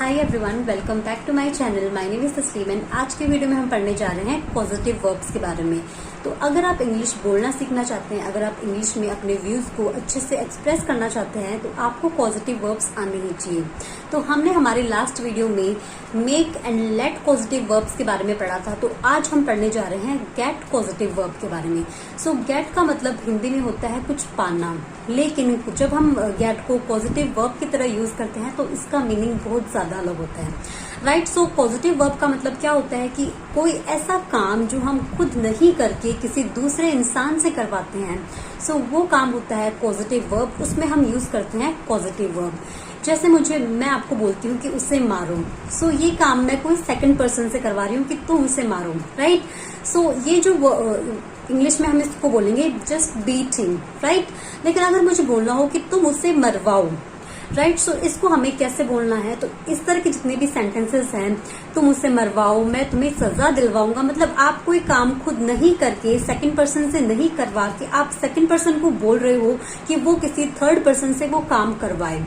Hi everyone, welcome back to my channel. My name is Taslim and आज के video में हम पढ़ने जा रहे हैं पॉजिटिव वर्ब्स के बारे में। तो अगर आप इंग्लिश बोलना सीखना चाहते हैं, अगर आप इंग्लिश में अपने व्यूज को अच्छे से एक्सप्रेस करना चाहते हैं तो आपको पॉजिटिव वर्ब्स आने ही चाहिए। तो हमने हमारे लास्ट वीडियो में make and let positive verbs के बारे में पढ़ा था, तो आज हम पढ़ने जा रहे हैं गेट पॉजिटिव वर्ब के बारे में। सो गेट का मतलब हिंदी में होता है कुछ पाना, लेकिन जब हम गेट को पॉजिटिव वर्ब की तरह यूज करते हैं तो इसका मीनिंग बहुत ज्यादा अलग होता है, राइट। सो पॉजिटिव वर्ब का मतलब क्या होता है कि कोई ऐसा काम जो हम खुद नहीं करके किसी दूसरे इंसान से करवाते हैं, सो वो काम होता है पॉजिटिव वर्ब। उसमें हम यूज करते हैं पॉजिटिव वर्ब। जैसे मैं आपको बोलती हूँ कि उसे मारो, सो ये काम मैं कोई सेकंड पर्सन से करवा रही हूँ कि तुम उसे मारो, राइट। सो ये जो इंग्लिश में हम इसको बोलेंगे जस्ट बीट हिम, राइट। लेकिन अगर मुझे बोलना हो कि तुम उसे मरवाओ, राइट, सो इसको हमें कैसे बोलना है, तो इस तरह के जितने भी सेंटेंसेस हैं, तुम उसे मरवाओ, मैं तुम्हें सजा दिलवाऊंगा, मतलब आप कोई काम खुद नहीं करके सेकंड पर्सन से नहीं करवा के आप सेकंड पर्सन को बोल रहे हो कि वो किसी थर्ड पर्सन से वो काम करवाए,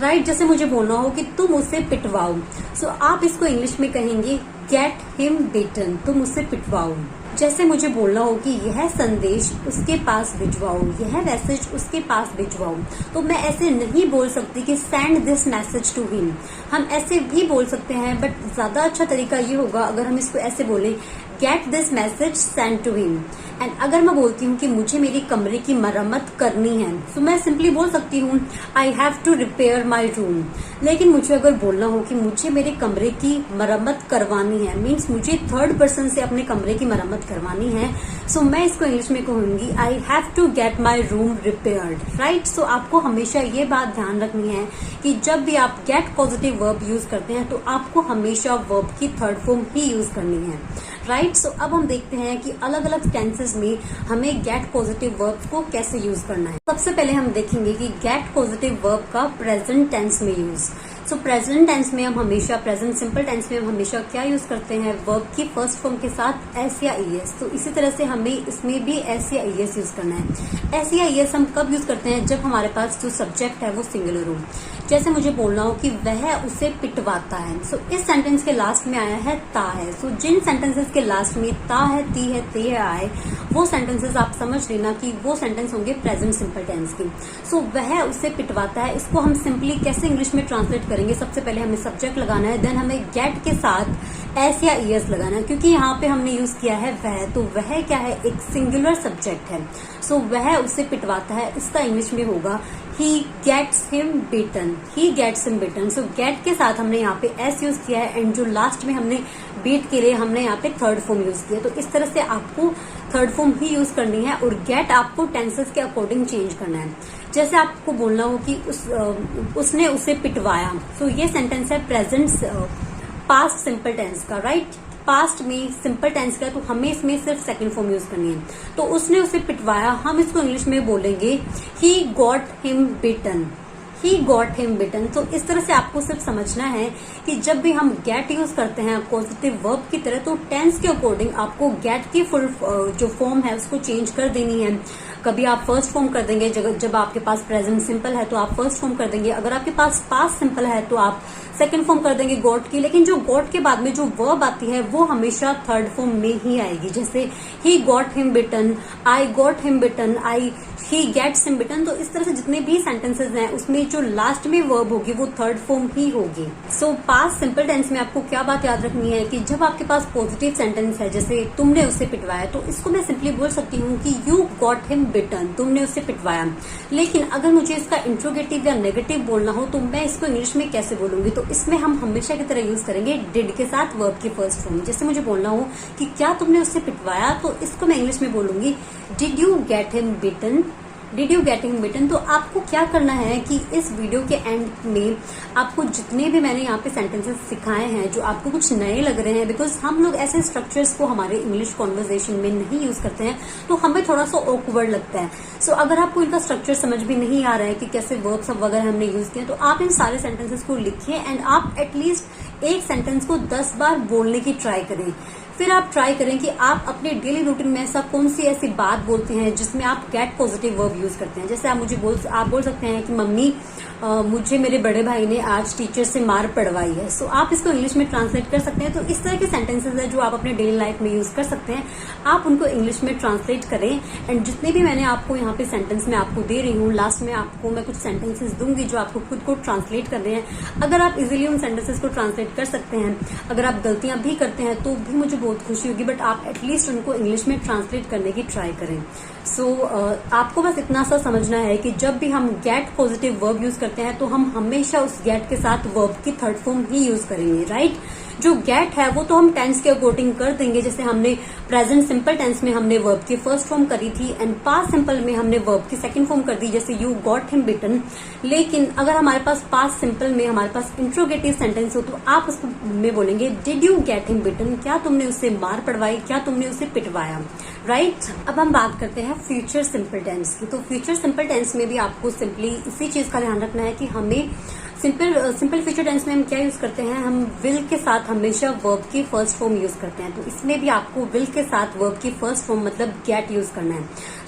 राइट। जैसे मुझे बोलना हो कि तुम उसे पिटवाओ, सो आप इसको इंग्लिश में कहेंगे गेट हिम बीटन, तुम उसे पिटवाओ। जैसे मुझे बोलना हो कि यह संदेश उसके पास भिजवाओ, यह मैसेज उसके पास भिजवाओ, तो मैं ऐसे नहीं बोल सकती कि send this message to him. हम ऐसे भी बोल सकते हैं, बट ज्यादा अच्छा तरीका ये होगा अगर हम इसको ऐसे बोले get this message send to him. And अगर मैं बोलती हूँ कि मुझे मेरी कमरे की मरम्मत करनी है, तो मैं सिंपली बोल सकती हूँ I have to repair my room. लेकिन मुझे अगर बोलना हो कि मुझे मेरे कमरे की मरम्मत करवानी है, मीन्स मुझे थर्ड पर्सन से अपने कमरे की मरम्मत करवानी है, सो मैं इसको इंग्लिश में कहूंगी I have to get my room repaired, right. So आपको हमेशा ये बात ध्यान रखनी है कि जब भी आप गेट पॉजिटिव वर्ब यूज करते हैं तो आपको हमेशा वर्ब की थर्ड फॉर्म ही यूज करनी है, राइट। सो अब हम देखते हैं कि अलग अलग टेंसेस में हमें गेट पॉजिटिव वर्ब को कैसे यूज करना है। सबसे पहले हम देखेंगे कि गेट पॉजिटिव वर्ब का प्रेजेंट टेंस में यूज। सो प्रेजेंट टेंस में हम हमेशा, प्रेजेंट सिंपल टेंस में हम हमेशा क्या यूज करते हैं, वर्ब की फर्स्ट फॉर्म के साथ एस या ईएस। तो इसी तरह से हमें इसमें भी एस या ईएस यूज करना है। एस या ईएस हम कब यूज करते हैं, जब हमारे पास जो सब्जेक्ट है वो सिंगुलर हो। जैसे मुझे बोलना हो कि वह उसे पिटवाता है, सो इस सेंटेंस के लास्ट में आया है ता है। सो जिन सेंटेंसेस के लास्ट में ता है, ती है, ते है आए, वो सेंटेंसेस आप समझ लेना कि वो सेंटेंस होंगे प्रेजेंट सिंपल टेंस के। सो वह उसे पिटवाता है, इसको हम सिंपली कैसे इंग्लिश में ट्रांसलेट करेंगे, सबसे पहले हमें सब्जेक्ट लगाना है, देन हमें गेट के साथ एस या ईएस लगाना है, क्योंकि यहाँ पे हमने यूज किया है वह, तो वह क्या है, एक सिंगुलर सब्जेक्ट है। सो वह उसे पिटवाता है, इसका इंग्लिश में होगा he gets him beaten, he gets him beaten। So gate के साथ हमने यहाँ पे एस यूज किया है, एंड जो लास्ट में हमने बीट के लिए हमने यहाँ पे थर्ड फॉर्म यूज किया। तो इस तरह से आपको थर्ड फॉर्म ही यूज करनी है, और गेट आपको टेंसेस के अकॉर्डिंग चेंज करना है। जैसे आपको बोलना हो कि उसने उसे पिटवाया, सो ये सेंटेंस है प्रेजेंट पास्ट सिंपल टेंस का, राइट। पास्ट में सिंपल टेंस का, तो हमें इसमें सिर्फ सेकंड फॉर्म यूज करनी है। तो उसने उसे पिटवाया, हम इसको इंग्लिश में बोलेंगे he got him bitten, he got him bitten. तो इस तरह से आपको सिर्फ समझना है कि जब भी हम गेट यूज करते हैं पॉजिटिव वर्ब की तरह, तो टेंस के अकॉर्डिंग आपको गेट की फुल जो फॉर्म है उसको चेंज कर देनी है। कभी आप फर्स्ट फॉर्म कर देंगे, जब आपके पास प्रेजेंट सिंपल है तो आप फर्स्ट फॉर्म कर देंगे, अगर आपके पास पास्ट सिंपल है तो आप सेकंड फॉर्म कर देंगे गॉट की। लेकिन जो गॉट के बाद में जो वर्ब आती है वो हमेशा थर्ड फॉर्म में ही आएगी। जैसे he got him bitten, I got him bitten, he gets him bitten. तो इस तरह से जितने भी सेंटेंसेस हैं उसमें जो लास्ट में वर्ब होगी वो थर्ड फॉर्म ही होगी। सो पास्ट सिंपल टेंस में आपको क्या बात याद रखनी है कि जब आपके पास पॉजिटिव सेंटेंस है, जैसे तुमने उसे पिटवाया, तो इसको मैं सिंपली बोल सकती हूँ कि यू गॉट हिम बिटन, तुमने उसे पिटवाया। लेकिन अगर मुझे इसका इंट्रोगेटिव या नेगेटिव बोलना हो तो मैं इसको इंग्लिश में कैसे बोलूंगी, तो इसमें हम हमेशा की तरह यूज करेंगे डिड के साथ वर्ब की फर्स्ट फॉर्म। जैसे मुझे बोलना हो कि क्या तुमने उसे पिटवाया, तो इसको मैं इंग्लिश में बोलूंगी did you get him bitten, did you get him bitten. तो आपको क्या करना है कि इस वीडियो के एंड में आपको जितने भी मैंने यहाँ पे सेंटेंसेस सिखाए हैं जो आपको कुछ नए लग रहे हैं, बिकॉज हम लोग ऐसे स्ट्रक्चर्स को हमारे इंग्लिश कॉन्वर्जेशन में नहीं यूज करते हैं, तो हमें थोड़ा सा ऑकवर्ड लगता है। सो अगर आपको इनका स्ट्रक्चर समझ भी नहीं आ रहा है कि कैसे वर्ब सब वगैरह हमने यूज किए, तो आप इन सारे सेंटेंसेस को लिखिए एंड आप एटलीस्ट एक सेंटेंस को 10 बार बोलने की ट्राई करें। फिर आप ट्राई करें कि आप अपने डेली रूटीन में ऐसा कौन सी ऐसी बात बोलते हैं जिसमें आप गेट पॉजिटिव वर्ब यूज करते हैं। जैसे आप बोल सकते हैं कि मम्मी मुझे मेरे बड़े भाई ने आज टीचर से मार पड़वाई है। सो आप इसको इंग्लिश में ट्रांसलेट कर सकते हैं। तो इस तरह के सेंटेंसेस है जो आप अपने डेली लाइफ में यूज कर सकते हैं। आप उनको इंग्लिश में ट्रांसलेट करें। एंड जितने भी मैंने आपको यहाँ पे सेंटेंस में आपको दे रही हूँ, लास्ट में आपको मैं कुछ सेंटेंसेस दूंगी जो आपको खुद को ट्रांसलेट करने हैं। अगर आप इजिली उन सेंटेंसेस को ट्रांसलेट कर सकते हैं, अगर आप गलतियां भी करते हैं तो भी मुझे बहुत खुशी होगी, बट आप एटलीस्ट उनको इंग्लिश में ट्रांसलेट करने की ट्राई करें। सो आपको बस इतना सा समझना है कि जब भी हम गेट पॉजिटिव वर्ब यूज करते हैं तो हम हमेशा उस गेट के साथ वर्ब की थर्ड फॉर्म ही यूज करेंगे, राइट। जो गेट है वो तो हम टेंस के अकॉर्डिंग कर देंगे। जैसे हमने प्रेजेंट सिंपल टेंस में हमने वर्ब की फर्स्ट फॉर्म करी थी एंड पास्ट सिंपल में हमने वर्ब की सेकंड फॉर्म कर दी, जैसे यू गॉट हिम बिटन। लेकिन अगर हमारे पास पास्ट सिंपल में हमारे पास इंट्रोगेटिव सेंटेंस हो तो आप उसको में बोलेंगे डिड यू गेट हिम बिटन, क्या तुमने उससे मार पड़वाई, क्या तुमने उसे पिटवाया, राइट। अब हम बात करते हैं फ्यूचर सिंपल टेंस की। तो फ्यूचर सिंपल टेंस में भी आपको सिंपली इसी चीज का ध्यान रखना है कि हमें सिंपल फ्यूचर टेंस में हम क्या यूज करते हैं, हम विल के साथ हमेशा वर्ब की फर्स्ट फॉर्म यूज करते हैं। तो इसमें भी आपको विल के साथ वर्ब की फर्स्ट फॉर्म मतलब गेट यूज करना है,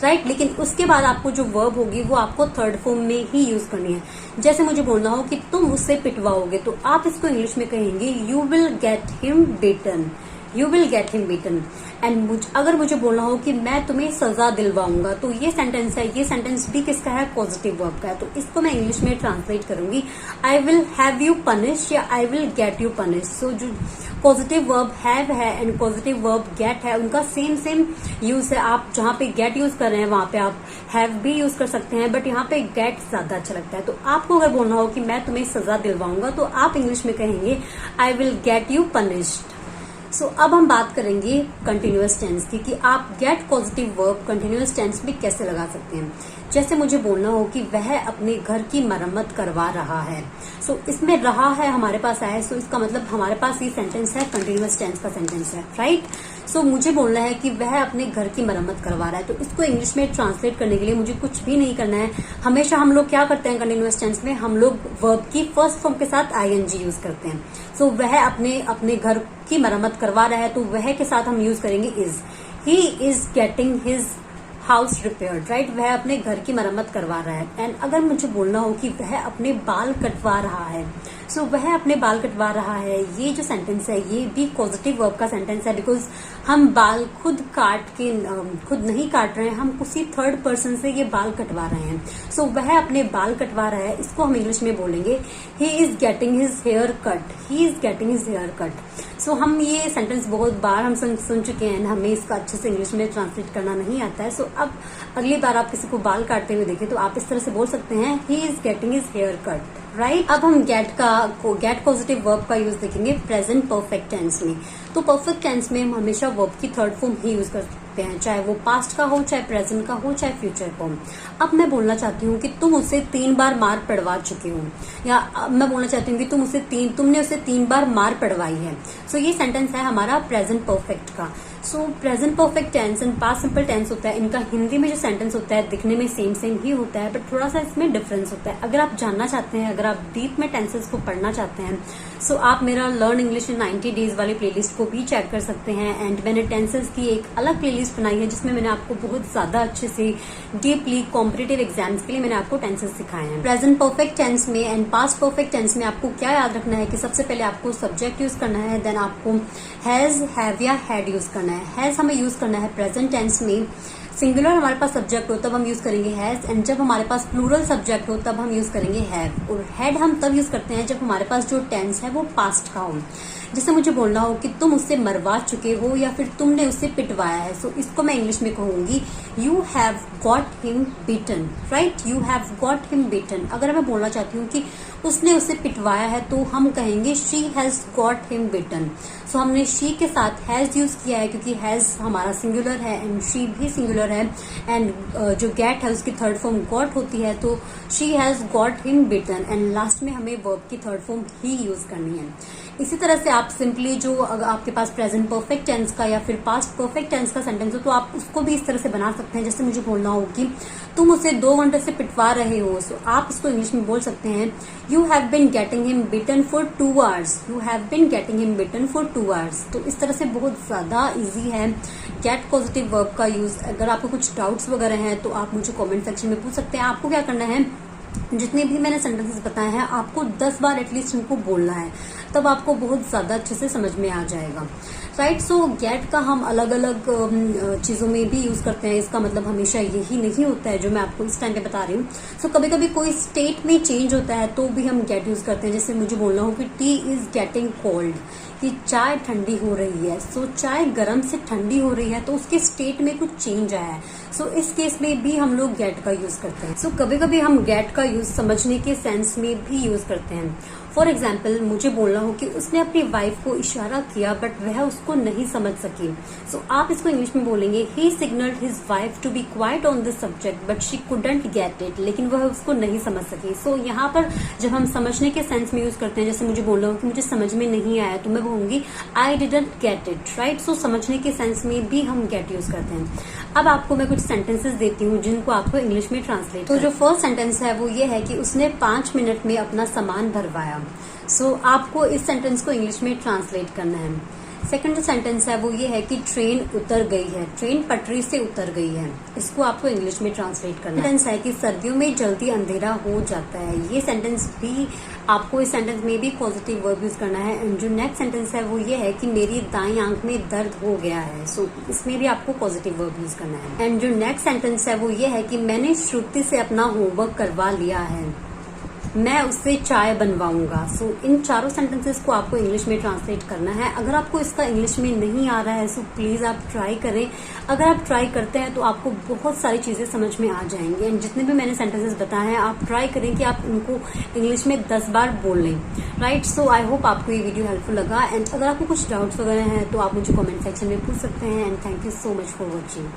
राइट। लेकिन उसके बाद आपको जो वर्ब होगी वो आपको थर्ड फॉर्म में ही यूज करनी है। जैसे मुझे बोलना हो कि तुम उससे पिटवाओगे तो आप इसको इंग्लिश में कहेंगे you will get him beaten, you will get him beaten. And अगर मुझे बोलना हो कि मैं तुम्हें सजा दिलवाऊंगा तो ये सेंटेंस है, ये सेंटेंस भी किसका है, पॉजिटिव वर्ब का है। तो इसको मैं इंग्लिश में ट्रांसलेट करूंगी I will have you punish या I will get you punish. So जो पॉजिटिव वर्ब हैव है एंड पॉजिटिव वर्ब गेट है उनका सेम यूज है। आप जहां पे गेट यूज कर रहे हैं वहां पे आप हैव भी यूज कर सकते हैं, बट यहाँ पे गेट ज्यादा अच्छा लगता है। तो आपको अगर बोलना हो कि मैं तुम्हें सजा दिलवाऊंगा तो आप इंग्लिश में कहेंगे I will get you punished. So अब हम बात करेंगे कंटिन्यूअस टेंस की कि आप get positive verb continuous tense में कैसे लगा सकते हैं। जैसे मुझे बोलना हो कि वह अपने घर की मरम्मत करवा रहा है। सो इसमें रहा है हमारे पास आया है, सो इसका मतलब हमारे पास ये सेंटेंस है, कंटिन्यूअस टेंस का सेंटेंस है, राइट। सो मुझे बोलना है कि वह अपने घर की मरम्मत करवा रहा है। तो इसको इंग्लिश में ट्रांसलेट करने के लिए मुझे कुछ भी नहीं करना है। हमेशा हम लोग क्या करते हैं कंटिन्यूअस टेंस में, हम लोग वर्ब की फर्स्ट फॉर्म के साथ आईएनजी यूज करते हैं। सो वह अपने घर की मरम्मत करवा रहा है तो वह के साथ हम यूज करेंगे is. He is getting his house repaired, right. वह अपने घर की मरम्मत करवा रहा है। एंड अगर मुझे बोलना हो कि वह अपने बाल कटवा रहा है, सो वह अपने बाल कटवा रहा है, ये जो सेंटेंस है ये भी पॉजिटिव वर्ब का सेंटेंस है, बिकॉज हम बाल खुद नहीं काट रहे हैं, हम उसी थर्ड पर्सन से ये बाल कटवा रहे हैं। सो वह अपने बाल कटवा रहा है, इसको हम इंग्लिश में बोलेंगे he is getting his hair cut, he is getting his hair cut. So हम ये सेंटेंस बहुत बार हम सुन चुके हैं, हमें इसका अच्छे से इंग्लिश में ट्रांसलेट करना नहीं आता है। सो अब अगली बार आप किसी को बाल काटते हुए देखें तो आप इस तरह से बोल सकते हैं he is getting his hair cut, right. अब हम गेट पॉजिटिव वर्ब का यूज देखेंगे प्रेजेंट परफेक्ट टेंस में। तो परफेक्ट टेंस में हम हमेशा वर्ब की थर्ड फॉर्म ही यूज करते हैं, चाहे वो पास्ट का हो, चाहे प्रेजेंट का हो, चाहे फ्यूचर फॉर्म। अब मैं बोलना चाहती हूँ कि तुम उसे 3 बार मार पड़वा चुके हो, या मैं बोलना चाहती हूँ कि तुमने उसे 3 बार मार पड़वाई है। सो ये सेंटेंस है हमारा प्रेजेंट परफेक्ट का। So present perfect tense and past simple tense होता है, इनका हिंदी में जो सेंटेंस होता है दिखने में सेम ही होता है, बट थोड़ा सा इसमें डिफरेंस होता है। अगर आप जानना चाहते हैं, अगर आप डीप में टेंसेस को पढ़ना चाहते हैं, सो आप मेरा लर्न इंग्लिश इन 90 डेज वाली प्लेलिस्ट को भी चेक कर सकते हैं। एंड मैंने टेंसेस की एक अलग प्लेलिस्ट बनाई है जिसमें मैंने आपको बहुत ज्यादा अच्छे से डीपली कॉम्पिटिटिव एग्जाम्स के लिए मैंने आपको टेंसेस सिखाए हैं। प्रेजेंट परफेक्ट टेंस में एंड पास्ट परफेक्ट टेंस में आपको क्या याद रखना है कि सबसे पहले आपको सब्जेक्ट यूज करना है, देन आपको हैज, हैव या हैड यूज करना है। हैज हमें यूज करना है प्रेजेंट टेंस में, सिंगुलर हमारे पास सब्जेक्ट हो तब हम यूज करेंगे हैज, एंड जब हमारे पास प्लूरल सब्जेक्ट हो तब हम यूज करेंगे हैव। और हैड हम तब यूज करते हैं जब हमारे पास जो टेंस है वो पास्ट का हो। जैसे मुझे बोलना हो कि तुम उससे मरवा चुके हो या फिर तुमने उससे पिटवाया है, सो इसको मैं इंग्लिश में कहूंगी you have got him beaten, right. You have got him beaten. अगर मैं बोलना चाहती हूँ कि उसने उसे पिटवाया है तो हम कहेंगे she has got him beaten. So हमने शी के साथ हैज यूज किया है क्योंकि हैज हमारा सिंगुलर है एंड शी भी सिंगुलर है, एंड जो गेट है उसकी थर्ड फॉर्म गॉट होती है, तो she has got him beaten. And last में हमें वर्ब की थर्ड फॉर्म ही यूज करनी है। इसी तरह से आप सिंपली जो अगर आपके पास प्रेजेंट परफेक्ट टेंस का या फिर पास्ट परफेक्ट टेंस का सेंटेंस हो तो आप उसको भी इस तरह से बना सकते हैं। जैसे मुझे बोलना हो कि तुम उसे 2 घंटे से पिटवा रहे हो, सो आप इसको इंग्लिश में बोल सकते हैं you have been getting him beaten for 2 hours, you have been getting him beaten for 2 hours. तो इस तरह से बहुत ज्यादा इजी है गेट पॉजिटिव वर्ब का यूज। अगर आपको कुछ डाउट्स वगैरह हैं तो आप मुझे कमेंट सेक्शन में पूछ सकते हैं। आपको क्या करना है, जितने भी मैंने सेंटेंसेस बताए हैं आपको 10 बार एटलीस्ट इनको बोलना है, तब आपको बहुत ज्यादा अच्छे से समझ में आ जाएगा। राइट, सो गेट का हम अलग अलग चीजों में भी यूज करते हैं। इसका मतलब हमेशा यही नहीं होता है जो मैं आपको इस टाइम पे बता रही हूँ। सो कभी कभी कोई स्टेट में चेंज होता है तो भी हम गेट यूज करते हैं। जैसे मुझे बोलना हो कि टी इज गेटिंग कोल्ड, कि चाय ठंडी हो रही है। सो चाय गर्म से ठंडी हो रही है तो उसके स्टेट में कुछ चेंज आया है। सो इस केस में भी हम लोग गेट का यूज करते हैं। सो कभी कभी हम गेट का यूज समझने के सेंस में भी यूज करते हैं। फॉर एग्जाम्पल, मुझे बोलना हो कि उसने अपनी वाइफ को इशारा किया बट वह उसको नहीं समझ सकी। सो आप इसको इंग्लिश में बोलेंगे he signalled his wife to be quite on this subject but she couldn't get it, लेकिन वह उसको नहीं समझ सकी। सो यहाँ पर जब हम समझने के सेंस में यूज करते हैं, जैसे मुझे बोलना हो कि मुझे समझ में नहीं आया, तो मैं बोलूंगी I didn't get it. Right, so समझने के सेंस में भी हम गेट यूज करते हैं। अब आपको मैं कुछ सेंटेंसेस देती हूँ जिनको आपको इंग्लिश में ट्रांसलेट। तो जो फर्स्ट सेंटेंस है वो ये है कि उसने 5 मिनट में अपना सामान भरवाया। सो आपको इस सेंटेंस को इंग्लिश में ट्रांसलेट करना है। सेकंड जो सेंटेंस है वो ये है कि ट्रेन उतर गई है, ट्रेन पटरी से उतर गई है। इसको आपको इंग्लिश में ट्रांसलेट करना है। सेंटेंस है कि सर्दियों में जल्दी अंधेरा हो जाता है। ये सेंटेंस भी आपको इस सेंटेंस में भी पॉजिटिव वर्ब यूज करना है। एंड जो नेक्स्ट सेंटेंस है वो ये है कि मेरी दाईं आंख में दर्द हो गया है। सो इसमें भी आपको पॉजिटिव वर्ब यूज करना है। एंड जो नेक्स्ट सेंटेंस है वो ये है कि मैंने श्रुति से अपना होमवर्क करवा लिया है, मैं उससे चाय बनवाऊंगा। सो इन चारों सेंटेंसेस को आपको इंग्लिश में ट्रांसलेट करना है। अगर आपको इसका इंग्लिश में नहीं आ रहा है सो प्लीज आप ट्राई करें। अगर आप ट्राई करते हैं तो आपको बहुत सारी चीजें समझ में आ जाएंगी। एंड जितने भी मैंने सेंटेंसेस बताए हैं आप ट्राई करें कि आप इनको इंग्लिश में 10 बार बोल लें। राइट, सो आई होप आपको ये वीडियो हेल्पफुल लगा। एंड अगर आपको कुछ डाउट्स वगैरह हैं तो आप मुझे कॉमेंट सेक्शन में पूछ सकते हैं। And thank you so much for watching.